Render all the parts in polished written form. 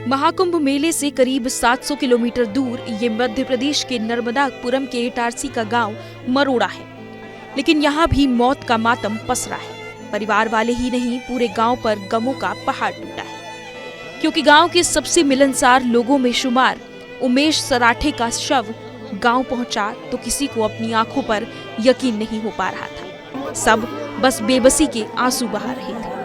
महाकुंभ मेले से करीब 700 किलोमीटर दूर ये मध्य प्रदेश के नर्मदापुरम के इटारसी का गांव मरोड़ा है। लेकिन यहाँ भी मौत का मातम पसरा है। परिवार वाले ही नहीं, पूरे गांव पर गमों का पहाड़ टूटा है, क्योंकि गांव के सबसे मिलनसार लोगों में शुमार उमेश सराठे का शव गांव पहुंचा तो किसी को अपनी आंखों पर यकीन नहीं हो पा रहा था। सब बस बेबसी के आंसू बहा रहे थे।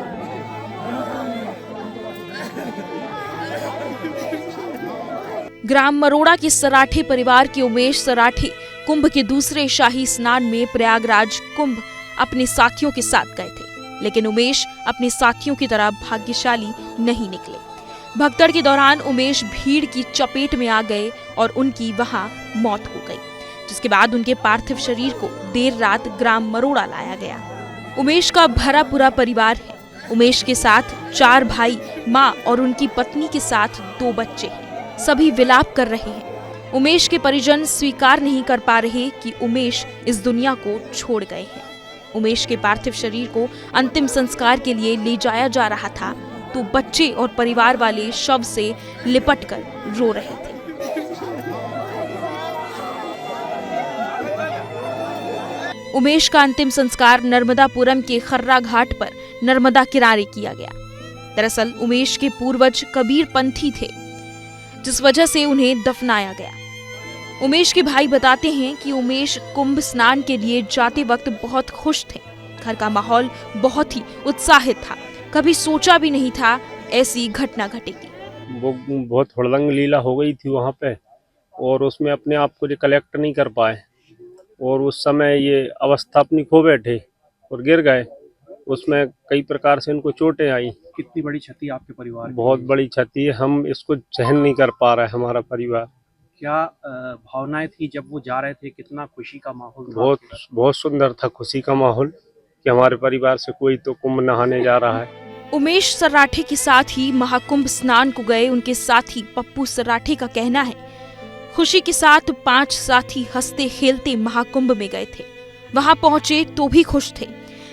ग्राम मरोड़ा के सराठे परिवार के उमेश सराठे कुंभ के दूसरे शाही स्नान में प्रयागराज कुंभ अपने साथियों के साथ गए थे। लेकिन उमेश अपने साथियों की तरह भाग्यशाली नहीं निकले। भगदड़ के दौरान उमेश भीड़ की चपेट में आ गए और उनकी वहां मौत हो गई, जिसके बाद उनके पार्थिव शरीर को देर रात ग्राम मरोड़ा लाया गया। उमेश का भरा पूरा परिवार है। उमेश के साथ 4 भाई, माँ और उनकी पत्नी के साथ 2 बच्चे हैं। सभी विलाप कर रहे हैं। उमेश के परिजन स्वीकार नहीं कर पा रहे कि उमेश इस दुनिया को छोड़ गए हैं। उमेश के पार्थिव शरीर को अंतिम संस्कार के लिए ले जाया जा रहा था तो बच्चे और परिवार वाले शव से लिपटकर रो रहे थे। उमेश का अंतिम संस्कार नर्मदापुरम के खर्रा घाट पर नर्मदा किनारे किया गया। दरअसल उमेश के पूर्वज कबीर पंथी थे, जिस वजह से उन्हें दफनाया गया। उमेश के भाई बताते हैं कि उमेश कुंभ स्नान के लिए जाते वक्त बहुत खुश थे। घर का माहौल बहुत ही उत्साहित था। कभी सोचा भी नहीं था ऐसी घटना घटेगी। वो बहुत हुड़दंग लीला हो गई थी वहाँ पे, और उसमें अपने आप को कलेक्ट नहीं कर पाए, और उस समय ये अवस्था अपनी खो बैठे और गिर गए। उसमें कई प्रकार से उनको चोटें आई। कितनी बड़ी क्षति आपके परिवार की? बहुत बड़ी क्षति है। हम इसको सहन नहीं कर पा रहे हमारा परिवार। क्या भावनाएं थी जब वो जा रहे थे? कितना खुशी का माहौल था? बहुत सुंदर था खुशी का माहौल कि हमारे परिवार से कोई तो कुंभ नहाने जा रहा है। उमेश सराठे के साथ ही महाकुंभ स्नान को गए उनके साथी पप्पू सराठे का कहना है, खुशी के साथ 5 साथी हंसते खेलते महाकुंभ में गए थे। वहां पहुंचे तो भी खुश थे,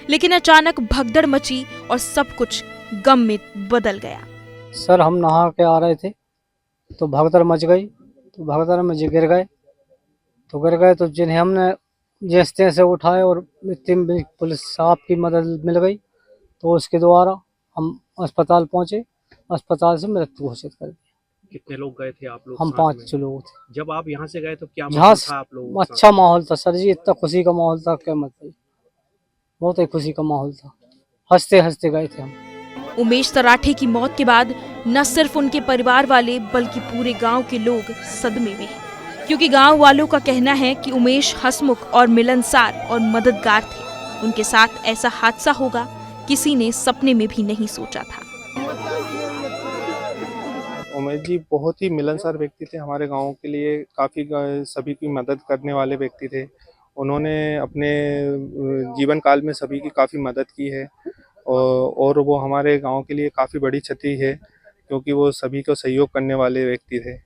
लेकिन अचानक भगदड़ मची और सब कुछ गम में बदल गया। सर, हम नहा के आ रहे थे तो भगदड़ मच गई, तो भगदड़ में गिर गए तो जिन्हें हमने जैसे तैसे उठाए और पुलिस साहब की मदद मिल गई, तो उसके द्वारा हम अस्पताल पहुंचे। अस्पताल से मृत्यु घोषित कर दी। कितने लोग गए थे आप लोग? हम 5 लोग थे। जब आप यहाँ से गए तो क्या माहौल था आप लोगों का? अच्छा माहौल था सर जी, इतना खुशी का माहौल था क्या मतलब, बहुत ही खुशी का माहौल था। हंसते हंसते गए थे हम। उमेश सराठे की मौत के बाद न सिर्फ उनके परिवार वाले बल्कि पूरे गांव के लोग सदमे में हैं, क्योंकि गांव वालों का कहना है कि उमेश हंसमुख और मिलनसार और मददगार थे। उनके साथ ऐसा हादसा होगा किसी ने सपने में भी नहीं सोचा था। उमेश जी बहुत ही मिलनसार व्यक्ति थे। हमारे गांव के लिए काफ़ी सभी की मदद करने वाले व्यक्ति थे। उन्होंने अपने जीवन काल में सभी की काफ़ी मदद की है, और वो हमारे गांव के लिए काफ़ी बड़ी क्षति है, क्योंकि वो सभी को सहयोग करने वाले व्यक्ति थे।